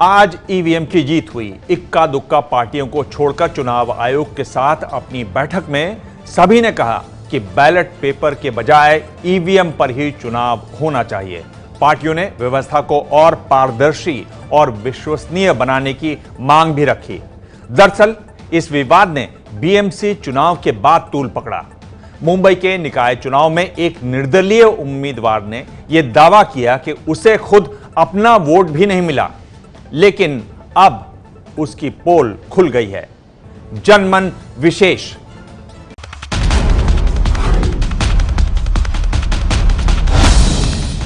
आज ईवीएम की जीत हुई। इक्का दुक्का पार्टियों को छोड़कर चुनाव आयोग के साथ अपनी बैठक में सभी ने कहा कि बैलेट पेपर के बजाय ईवीएम पर ही चुनाव होना चाहिए। पार्टियों ने व्यवस्था को और पारदर्शी और विश्वसनीय बनाने की मांग भी रखी। दरअसल इस विवाद ने बीएमसी चुनाव के बाद तूल पकड़ा। मुंबई के निकाय चुनाव में एक निर्दलीय उम्मीदवार ने यह दावा किया कि उसे खुद अपना वोट भी नहीं मिला, लेकिन अब उसकी पोल खुल गई है। जनमन विशेष।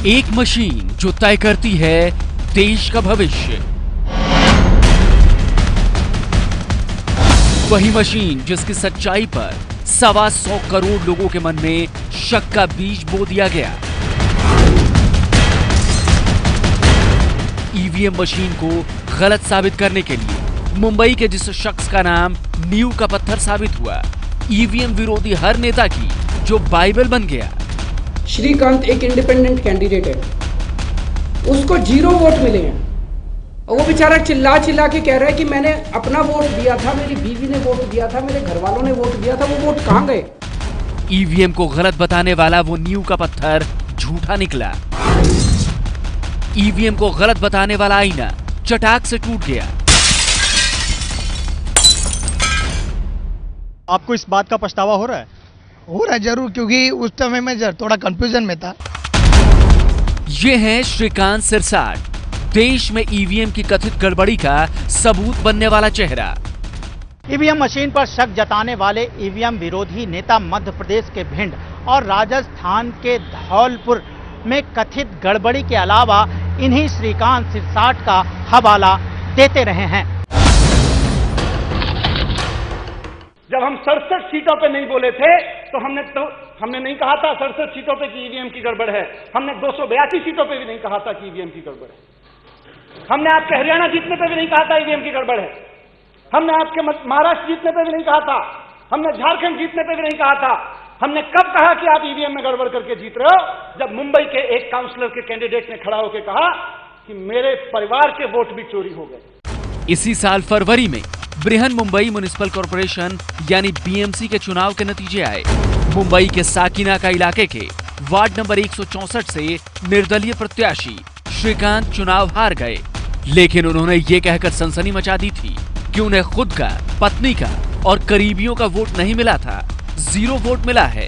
एक मशीन जो तय करती है देश का भविष्य, वही मशीन जिसकी सच्चाई पर 125 करोड़ लोगों के मन में शक का बीज बो दिया गया। ईवीएम मशीन को गलत साबित करने के लिए मुंबई के जिस शख्स का नाम नींव का पत्थर साबित हुआ, ईवीएम विरोधी हर नेता की जो बाइबल बन गया। श्रीकांत एक इंडिपेंडेंट कैंडिडेट है, उसको 0 वोट मिले हैं और वो बेचारा चिल्ला चिल्ला के कह रहा है कि मैंने अपना वोट दिया था, मेरी बीवी ने वोट दिया था, मेरे घर वालों ने वोट दिया था। वो वोट कहां गए? ईवीएम को गलत बताने वाला वो नींव का पत्थर झूठा निकला। ईवीएम को गलत बताने वाला आईना चटाक से टूट गया। आपको इस बात का पछतावा हो रहा है? हो रहा है जरूर, क्योंकि उस समय में थोड़ा कंफ्यूजन में था। ये है श्रीकांत सिरसाट, देश में ईवीएम की कथित गड़बड़ी का सबूत बनने वाला चेहरा। ईवीएम मशीन पर शक जताने वाले ईवीएम विरोधी नेता मध्य प्रदेश के भिंड और राजस्थान के धौलपुर में कथित गड़बड़ी के अलावा इन्हीं श्रीकांत सिरसाट का हवाला देते रहे हैं। जब हम 67 सीटों पे नहीं बोले थे तो हमने नहीं कहा था 67 सीटों पे कि ईवीएम की गड़बड़ है। हमने 282 सीटों पे भी नहीं कहा था कि ईवीएम की गड़बड़ है। हमने आपके हरियाणा जीतने पे भी नहीं कहा था ईवीएम की गड़बड़ है। हमने आपके महाराष्ट्र जीतने पे भी नहीं कहा था। हमने झारखंड जीतने पे भी नहीं कहा था। हमने कब कहा कि आप ईवीएम में गड़बड़ करके जीत रहे हो? जब मुंबई के एक काउंसलर के कैंडिडेट ने खड़ा होकर कहा कि मेरे परिवार के वोट भी चोरी हो गए। इसी साल फरवरी में बृहन मुंबई म्युनिसिपल कॉर्पोरेशन यानी बीएमसी के चुनाव के नतीजे आए। मुंबई के साकिनाका इलाके के वार्ड नंबर 164 से निर्दलीय प्रत्याशी श्रीकांत चुनाव हार गए, लेकिन उन्होंने ये कहकर सनसनी मचा दी थी कि उन्हें खुद का, पत्नी का और करीबियों का वोट नहीं मिला था, 0 वोट मिला है।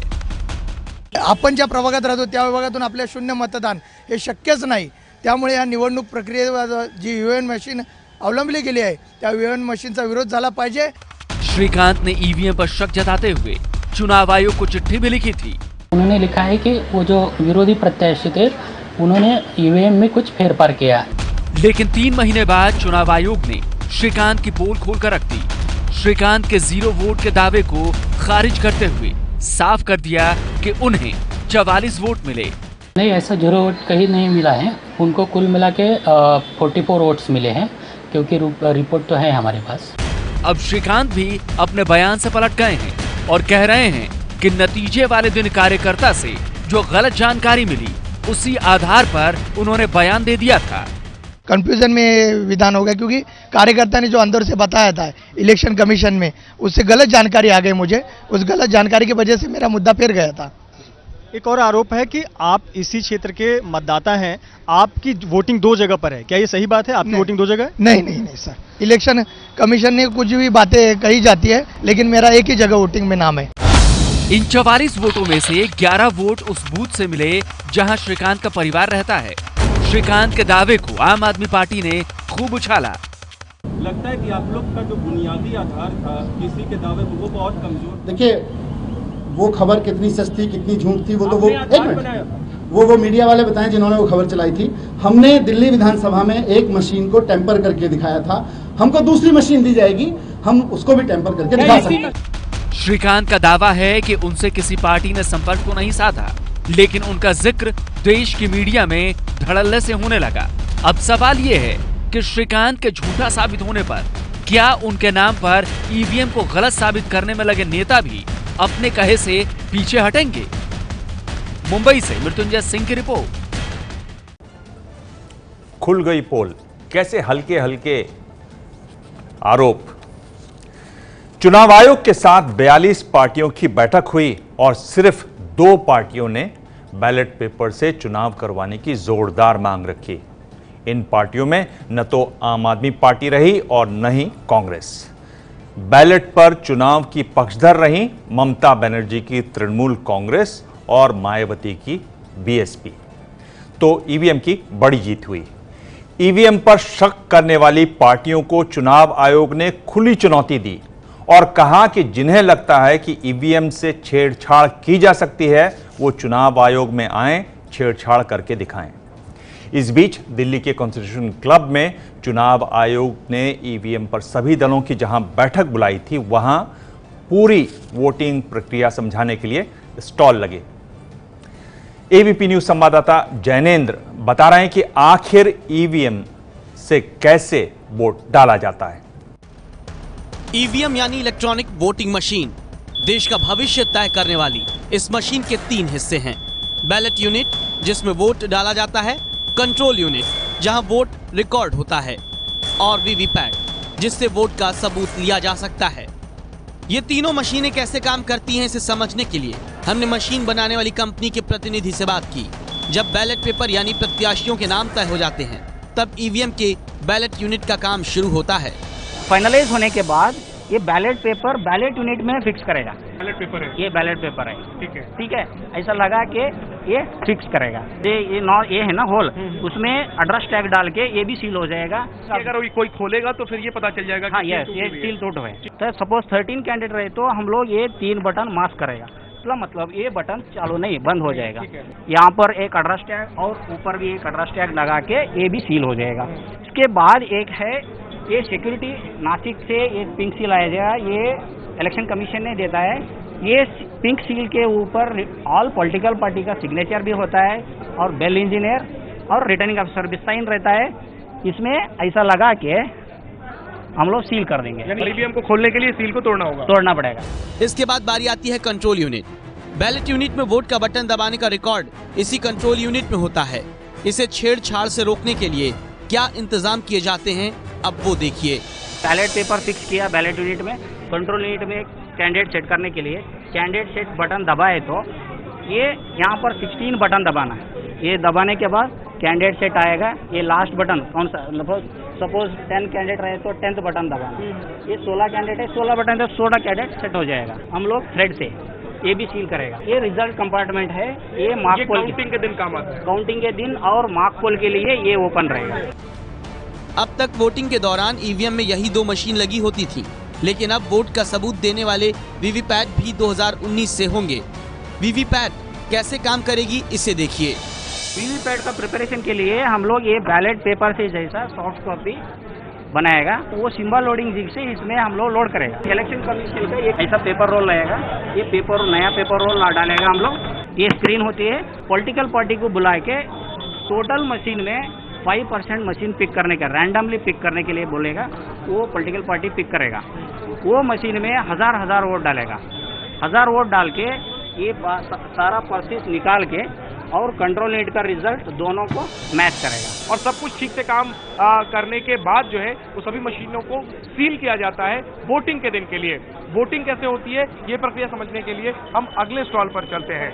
आपण ज्या प्रभागात राहतो त्या विभागातून आपल्या 0 मतदान हे शक्यच नाही। त्यामुळे या निवडणूक प्रक्रियेवर जी ईवीएम मशीन अवलंबली गेली आहे त्या ईवीएम मशीनचा विरोध झाला पाहिजे। श्रीकांत ने ईवीएम पर शक जताते हुए चुनाव आयोग को चिट्ठी भी लिखी थी। उन्होंने लिखा है कि वो जो विरोधी प्रत्याशी थे उन्होंने ईवीएम में कुछ फेरफार किया, लेकिन 3 महीने बाद चुनाव आयोग ने श्रीकांत की पोल खोलकर रख दी। श्रीकांत के 0 वोट के दावे को खारिज करते हुए साफ कर दिया कि उन्हें 44 वोट मिले। नहीं, ऐसा 0 वोट कहीं नहीं मिला है। उनको कुल मिला के 44 वोट्स मिले हैं, क्योंकि रिपोर्ट तो है हमारे पास। अब श्रीकांत भी अपने बयान से पलट गए हैं और कह रहे हैं कि नतीजे वाले दिन कार्यकर्ता से जो गलत जानकारी मिली उसी आधार पर उन्होंने बयान दे दिया था। कंफ्यूजन में विधान हो गया, क्योंकि कार्यकर्ता ने जो अंदर से बताया था इलेक्शन कमीशन में, उससे गलत जानकारी आ गई मुझे। उस गलत जानकारी की वजह से मेरा मुद्दा फिर गया था। एक और आरोप है कि आप इसी क्षेत्र के मतदाता हैं, आपकी वोटिंग 2 जगह पर है। क्या ये सही बात है? आपकी वोटिंग 2 जगह है? नहीं सर, इलेक्शन कमीशन ने कुछ भी बातें कही जाती है, लेकिन मेरा एक ही जगह वोटिंग में नाम है। इन 44 वोटों में से 11 वोट उस बूथ से मिले जहां श्रीकांत का परिवार रहता है। श्रीकांत के दावे को आम आदमी पार्टी ने खूब उछाला। लगता है कि आप लोग का जो बुनियादी आधार था किसी के दावे को, वो बहुत कमजोर। देखिए, वो खबर कितनी सस्ती कितनी झूठ थी वो तो वो मीडिया वाले बताएं जिन्होंने वो खबर चलाई थी। हमने दिल्ली विधानसभा में एक मशीन को टेम्पर करके दिखाया था। हमको दूसरी मशीन दी जाएगी, हम उसको भी टेम्पर करके दिखा सकते हैं। श्रीकांत का दावा है कि उनसे किसी पार्टी ने संपर्क तो नहीं साधा, लेकिन उनका जिक्र देश की मीडिया में धड़ल्ले से होने लगा। अब सवाल ये है कि श्रीकांत के झूठा साबित होने पर क्या उनके नाम पर ईवीएम को गलत साबित करने में लगे नेता भी अपने कहे से पीछे हटेंगे? मुंबई से मृत्युंजय सिंह की रिपोर्ट। खुल गई पोल। कैसे हल्के हल्के आरोप। चुनाव आयोग के साथ 42 पार्टियों की बैठक हुई और सिर्फ 2 पार्टियों ने बैलेट पेपर से चुनाव करवाने की जोरदार मांग रखी। इन पार्टियों में न तो आम आदमी पार्टी रही और न ही कांग्रेस। बैलेट पर चुनाव की पक्षधर रही ममता बनर्जी की तृणमूल कांग्रेस और मायावती की बीएसपी। तो ईवीएम की बड़ी जीत हुई। ईवीएम पर शक करने वाली पार्टियों को चुनाव आयोग ने खुली चुनौती दी और कहा कि जिन्हें लगता है कि ईवीएम से छेड़छाड़ की जा सकती है वो चुनाव आयोग में आएं, छेड़छाड़ करके दिखाएं। इस बीच दिल्ली के कॉन्स्टिट्यूशन क्लब में चुनाव आयोग ने ईवीएम पर सभी दलों की जहां बैठक बुलाई थी वहां पूरी वोटिंग प्रक्रिया समझाने के लिए स्टॉल लगे। एबीपी न्यूज संवाददाता जैनेंद्र बता रहे हैं कि आखिर ईवीएम से कैसे वोट डाला जाता है। ईवीएम यानी इलेक्ट्रॉनिक वोटिंग मशीन देश का भविष्य तय करने वाली इस मशीन के 3 हिस्से हैं। बैलेट यूनिट जिसमें वोट डाला जाता है, कंट्रोल यूनिट जहां वोट रिकॉर्ड होता है और वीवीपैट जिससे वोट का सबूत लिया जा सकता है। ये तीनों मशीनें कैसे काम करती हैं इसे समझने के लिए हमने मशीन बनाने वाली कंपनी के प्रतिनिधि से बात की। जब बैलेट पेपर यानी प्रत्याशियों के नाम तय हो जाते हैं तब ईवीएम के बैलेट यूनिट का काम शुरू होता है। फाइनलाइज होने के बाद ये बैलेट पेपर बैलेट यूनिट में फिक्स करेगा। बैलेट पेपर है, ये बैलेट पेपर है, ठीक है। ऐसा लगा के ये फिक्स करेगा। ये है ना होल, उसमें एड्रेस टैग डाल के ये भी सील हो जाएगा। अगर कोई खोलेगा तो फिर ये पता चल जाएगा। हाँ, ये सील टूट है। तो सपोज 13 कैंडिडेट रहे तो हम लोग ये 3 बटन मास्क करेगा। मतलब ये बटन चालू नहीं, बंद हो जाएगा। यहाँ पर एक एड्रेस टैग और ऊपर भी एक एड्रेस टैग लगा के ये भी सील हो जाएगा। इसके बाद एक है ये सिक्योरिटी नासिक से एक पिंक सील आया जाएगा। ये इलेक्शन कमीशन ने देता है। ये पिंक सील के ऊपर ऑल पॉलिटिकल पार्टी का सिग्नेचर भी होता है और बेल इंजीनियर और रिटर्निंग अफसर भी साइन रहता है। इसमें ऐसा लगा के हम लोग सील कर देंगे। ईवीएम को खोलने के लिए सील को तोड़ना पड़ेगा। इसके बाद बारी आती है कंट्रोल यूनिट। बैलेट यूनिट में वोट का बटन दबाने का रिकॉर्ड इसी कंट्रोल यूनिट में होता है। इसे छेड़छाड़ से रोकने के लिए क्या इंतजाम किए जाते हैं अब वो देखिए। बैलेट पेपर फिक्स किया बैलेट यूनिट में। कंट्रोल यूनिट में कैंडिडेट सेट करने के लिए कैंडिडेट सेट बटन दबाए तो ये यहाँ पर 16 बटन दबाना है। ये दबाने के बाद कैंडिडेट सेट आएगा। ये लास्ट बटन कौन सा, सपोज 10 कैंडिडेट रहे तो 10th बटन दबाना। ये 16 कैंडिडेट है, 16 बटन तो 16 कैंडिडेट सेट हो जाएगा। हम लोग थ्रेड से ये भी सील करेगा। ये रिजल्ट कंपार्टमेंट है। ये मार्क पोल काउंटिंग के दिन काम आता है। काउंटिंग के दिन और मार्क पोल के लिए ये ओपन रहेगा। अब तक वोटिंग के दौरान ईवीएम में यही 2 मशीन लगी होती थी, लेकिन अब वोट का सबूत देने वाले वीवीपैट भी 2019 से होंगे। वीवीपैट कैसे काम करेगी इसे देखिए। वीवीपैट का प्रिपरेशन के लिए हम लोग ये बैलेट पेपर से जैसा सॉफ्ट कॉपी बनाएगा, वो सिंबल लोडिंग जिग से इसमें हम लोग लोड करेगा। इलेक्शन कमीशन का एक ऐसा पेपर रोल रहेगा। ये नया पेपर रोल ना डालेगा हम लोग। ये स्क्रीन होती है। पॉलिटिकल पार्टी को बुला के टोटल मशीन में 5% मशीन पिक करने का, रैंडमली पिक करने के लिए बोलेगा। वो पॉलिटिकल पार्टी पिक करेगा। वो मशीन में हजार वोट डालेगा। 1000 वोट डाल के ये सारा प्रोसेस निकाल के और कंट्रोल यूनिट का रिजल्ट दोनों को मैच करेगा। और सब कुछ ठीक से काम करने के बाद जो है वो सभी मशीनों को सील किया जाता है वोटिंग के दिन के लिए। वोटिंग कैसे होती है ये प्रक्रिया समझने के लिए हम अगले स्टॉल पर चलते हैं।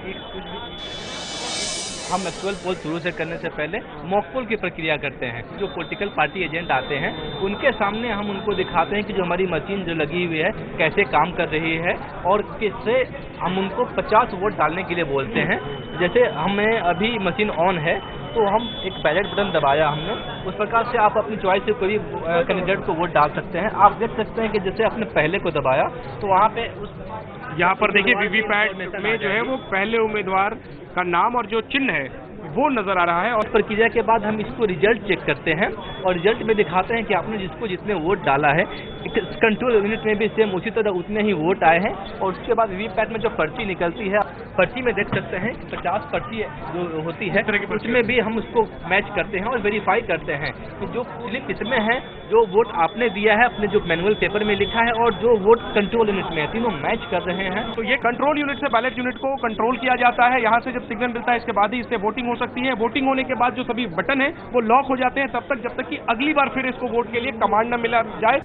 हम एक्चुअल पोल शुरू से करने से पहले मॉक पोल की प्रक्रिया करते हैं। जो पॉलिटिकल पार्टी एजेंट आते हैं उनके सामने हम उनको दिखाते हैं कि जो हमारी मशीन जो लगी हुई है कैसे काम कर रही है और किससे हम उनको 50 वोट डालने के लिए बोलते हैं। जैसे हमें अभी मशीन ऑन है तो हम एक बैलेट बटन दबाया हमने, उस प्रकार से आप अपनी चॉइस से कोई कैंडिडेट को वोट डाल सकते हैं। आप देख सकते हैं कि जैसे आपने पहले को दबाया तो वहाँ पे यहाँ पर देखिए वीवीपैट में जो है वो पहले उम्मीदवार का नाम और जो चिन्ह है वो नजर आ रहा है। और प्रक्रिया के बाद हम इसको रिजल्ट चेक करते हैं और रिजल्ट में दिखाते हैं कि आपने जिसको जितने वोट डाला है कंट्रोल यूनिट में भी सेम उसी तरह उतने ही वोट आए हैं। और उसके बाद वीवीपैट में जो पर्ची निकलती है, पर्ची में देख सकते हैं 50 पर्ची जो होती है उसमें भी हम उसको मैच करते हैं और वेरीफाई करते हैं कि जो स्लिप इसमें है, जो वोट आपने दिया है अपने जो मैनुअल पेपर में लिखा है और जो वोट कंट्रोल यूनिट में है, तीनों मैच कर रहे हैं। तो ये कंट्रोल यूनिट से बैलेट यूनिट को कंट्रोल किया जाता है। यहाँ से जब सिग्नल मिलता है इसके बाद ही इससे वोटिंग हो सकती है। वोटिंग होने के बाद जो सभी बटन है वो लॉक हो जाते हैं तब तक जब तक ताकि अगली बार फिर इसको वोट के लिए कमांड न मिला जाए।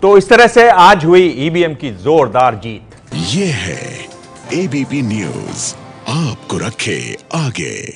तो इस तरह से आज हुई ईवीएम की जोरदार जीत। ये है एबीपी न्यूज, आपको रखे आगे।